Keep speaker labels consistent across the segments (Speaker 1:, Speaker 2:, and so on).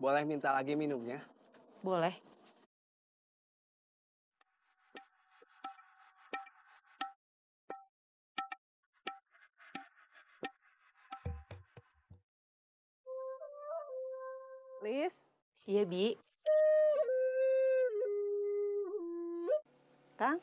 Speaker 1: Boleh minta lagi minumnya?
Speaker 2: Boleh.
Speaker 3: Lis?
Speaker 2: Iya, Bi.
Speaker 3: Kang?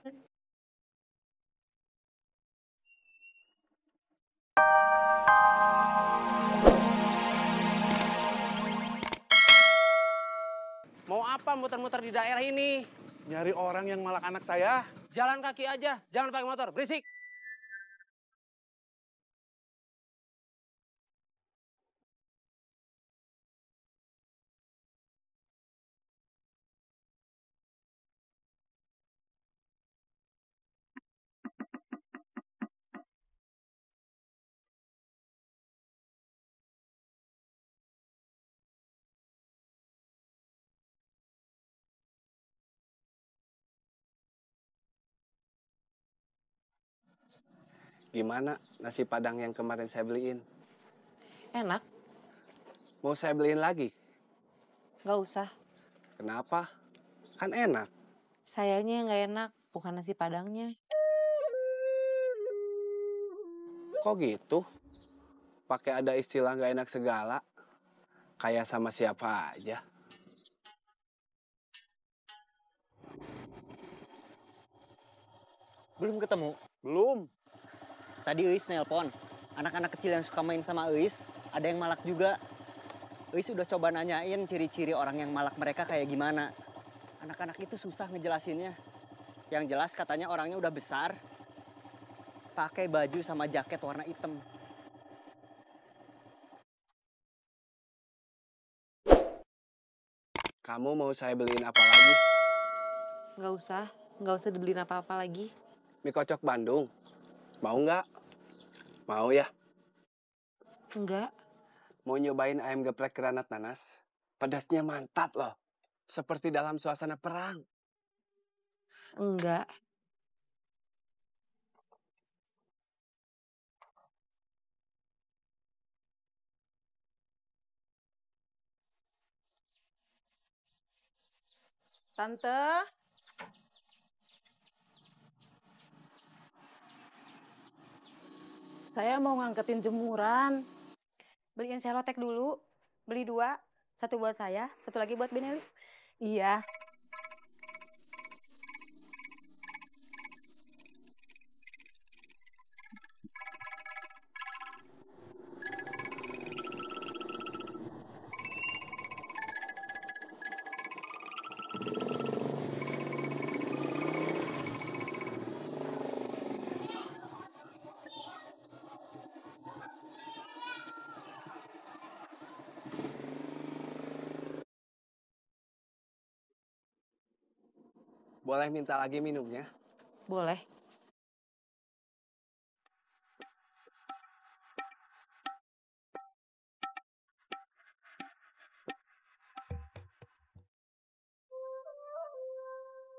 Speaker 4: Mau apa muter-muter di daerah ini?
Speaker 5: Nyari orang yang malak anak saya.
Speaker 4: Jalan kaki aja, jangan pakai motor, berisik.
Speaker 1: Gimana nasi padang yang kemarin saya beliin?
Speaker 2: Enak.
Speaker 1: Mau saya beliin lagi?
Speaker 2: Nggak usah.
Speaker 1: Kenapa? Kan enak.
Speaker 2: Sayanya yang nggak enak, bukan nasi padangnya.
Speaker 1: Kok gitu? Pakai ada istilah nggak enak segala. Kayak sama siapa aja.
Speaker 6: Belum ketemu?
Speaker 5: Belum.
Speaker 6: Tadi Eis nelpon. Anak-anak kecil yang suka main sama Eis, ada yang malak juga. Eis udah coba nanyain ciri-ciri orang yang malak mereka kayak gimana. Anak-anak itu susah ngejelasinnya. Yang jelas katanya orangnya udah besar, pakai baju sama jaket warna hitam.
Speaker 1: Kamu mau saya beliin apa lagi?
Speaker 2: Nggak usah dibeliin apa-apa lagi.
Speaker 1: Mie kocok Bandung. Mau nggak? Mau ya?
Speaker 2: Enggak.
Speaker 1: Mau nyobain ayam geprek granat nanas? Pedasnya mantap loh. Seperti dalam suasana perang.
Speaker 2: Enggak.
Speaker 3: Tante? Saya mau ngangkatin jemuran.
Speaker 2: Beliin selotek dulu. Beli 2. 1 buat saya, 1 lagi buat Beneli.
Speaker 3: Iya.
Speaker 1: Boleh minta lagi minumnya?
Speaker 2: Boleh.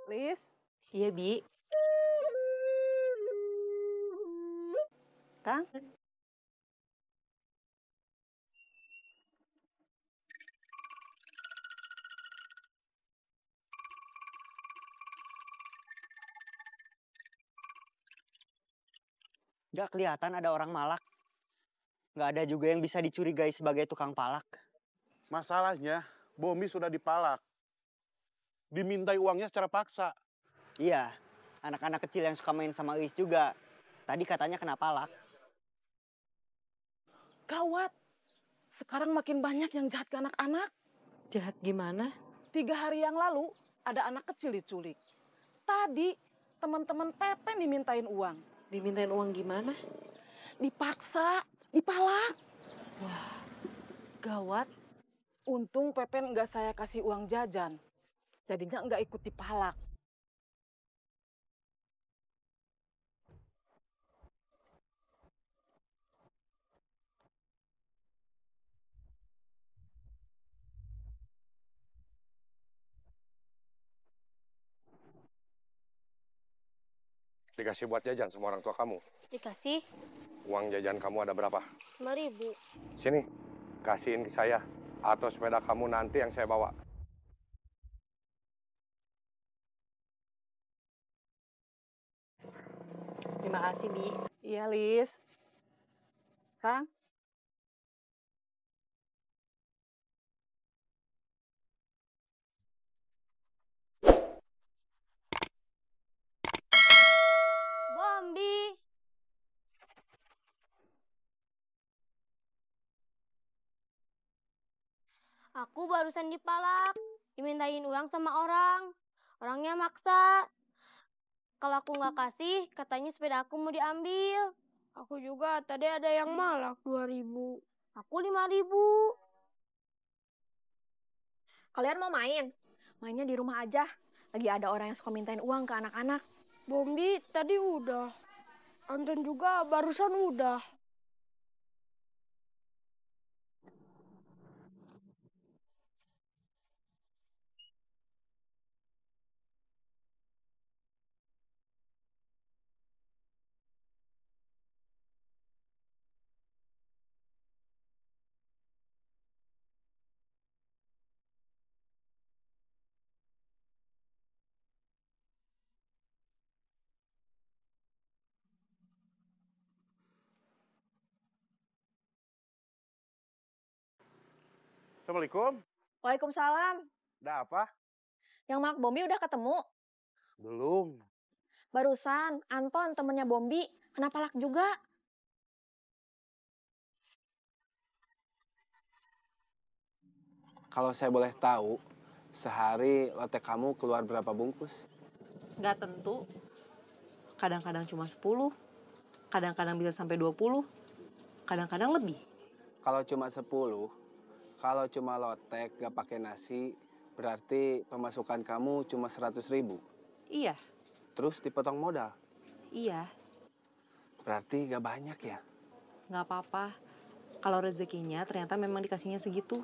Speaker 3: Lis?
Speaker 2: Iya, Bi.
Speaker 3: Kang?
Speaker 6: Gak kelihatan ada orang malak. Gak ada juga yang bisa dicurigai sebagai tukang palak.
Speaker 5: Masalahnya, Bomi sudah dipalak. Dimintai uangnya secara paksa.
Speaker 6: Iya, anak-anak kecil yang suka main sama Eis juga. Tadi katanya kena palak.
Speaker 3: Gawat. Sekarang makin banyak yang jahat ke anak-anak.
Speaker 2: Jahat gimana?
Speaker 3: 3 hari yang lalu, ada anak kecil diculik. Tadi, teman-teman Pepen dimintain uang.
Speaker 2: Dimintain uang gimana?
Speaker 3: Dipaksa, dipalak.
Speaker 2: Wah, gawat.
Speaker 3: Untung Pepen nggak saya kasih uang jajan. Jadinya nggak ikut dipalak.
Speaker 7: Dikasih buat jajan sama orang tua kamu.
Speaker 8: Dikasih
Speaker 7: Uang jajan kamu ada berapa?
Speaker 8: 5.000.
Speaker 7: Sini, kasihin ke saya. Atau sepeda kamu nanti yang saya bawa?
Speaker 8: Terima kasih, Bi.
Speaker 3: Iya, Lis. Kang?
Speaker 9: Bombi. Aku barusan dipalak, dimintain uang sama orang. Orangnya maksa. Kalau aku nggak kasih, katanya sepeda aku mau diambil. Aku juga tadi ada yang malak 2.000. Aku 5.000.
Speaker 8: Kalian mau main? Mainnya di rumah aja. Lagi ada orang yang suka mintain uang ke anak-anak.
Speaker 9: Bombi tadi udah. Anton juga barusan udah.
Speaker 5: Assalamualaikum.
Speaker 8: Waalaikumsalam.
Speaker 5: Ada apa?
Speaker 8: Yang Mark Bombi udah ketemu?
Speaker 5: Belum.
Speaker 8: Barusan, Anton temennya Bombi, kena palak juga.
Speaker 1: Kalau saya boleh tahu, sehari lotek kamu keluar berapa bungkus?
Speaker 10: Nggak tentu. Kadang-kadang cuma 10, kadang-kadang bisa sampai 20, kadang-kadang lebih.
Speaker 1: Kalau cuma 10, kalau cuma lotek gak pakai nasi, berarti pemasukan kamu cuma 100.000.
Speaker 10: Iya,
Speaker 1: Terus dipotong modal,
Speaker 10: iya.
Speaker 1: berarti gak banyak ya?
Speaker 10: Nggak apa-apa. Kalau rezekinya ternyata memang dikasihnya segitu.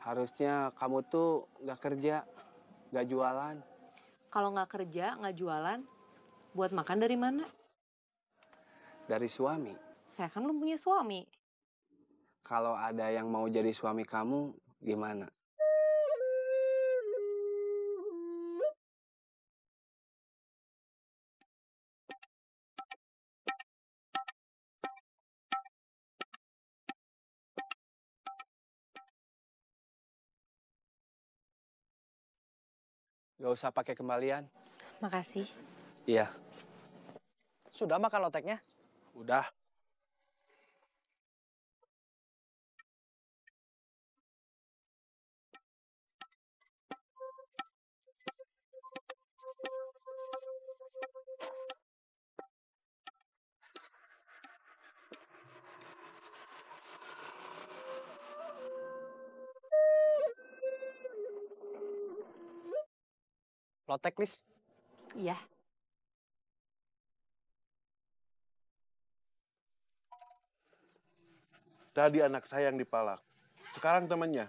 Speaker 1: Harusnya kamu tuh gak kerja, gak jualan.
Speaker 10: Kalau nggak kerja, nggak jualan, buat makan dari mana?
Speaker 1: Dari suami.
Speaker 10: Saya kan belum punya suami.
Speaker 1: Kalau ada yang mau jadi suami kamu, gimana? Gak usah pakai kembalian.
Speaker 10: Makasih.
Speaker 1: Iya,
Speaker 6: Sudah makan loteknya?
Speaker 1: udah.
Speaker 6: Lotek, Lis.
Speaker 10: Iya.
Speaker 5: Tadi anak saya yang dipalak. Sekarang temannya.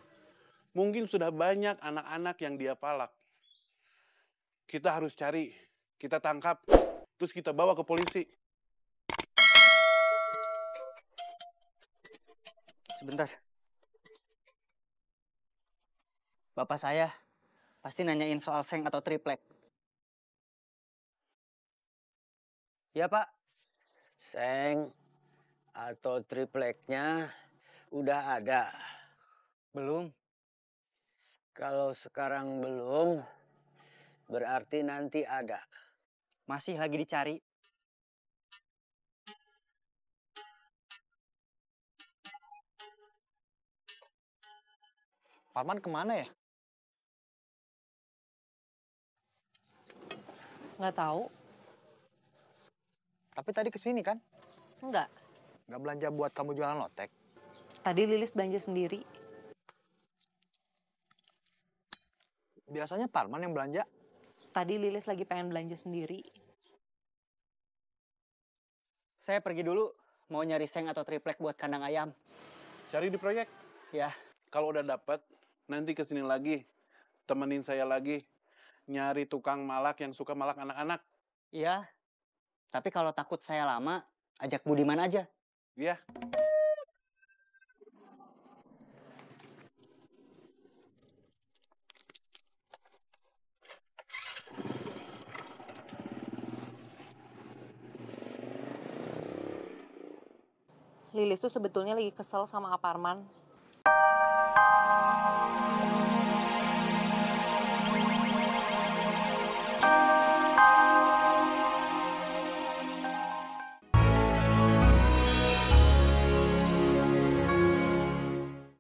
Speaker 5: Mungkin sudah banyak anak-anak yang dia palak. Kita harus cari, kita tangkap, terus kita bawa ke polisi.
Speaker 6: Sebentar. Bapak saya pasti nanyain soal seng atau triplek. Ya, Pak.
Speaker 11: Seng atau tripleknya udah ada.
Speaker 6: Belum.
Speaker 11: Kalau sekarang belum, berarti nanti ada.
Speaker 6: Masih lagi dicari. Parman kemana ya?
Speaker 10: Nggak tahu.
Speaker 6: Tapi tadi kesini kan?
Speaker 10: Enggak.
Speaker 6: Nggak belanja buat kamu jualan lotek.
Speaker 10: Tadi Lilis belanja sendiri.
Speaker 6: Biasanya Parman yang belanja.
Speaker 10: Tadi Lilis lagi pengen belanja sendiri.
Speaker 6: Saya pergi dulu. Mau nyari seng atau triplek buat kandang ayam.
Speaker 5: Cari di proyek.
Speaker 6: Ya.
Speaker 5: Kalau udah dapat, nanti kesini lagi. Temenin saya lagi. Nyari tukang malak yang suka malak anak-anak.
Speaker 6: Iya. Tapi kalau takut saya lama, ajak Budiman aja.
Speaker 5: Iya.
Speaker 10: Lilis tuh sebetulnya lagi kesel sama Aparman.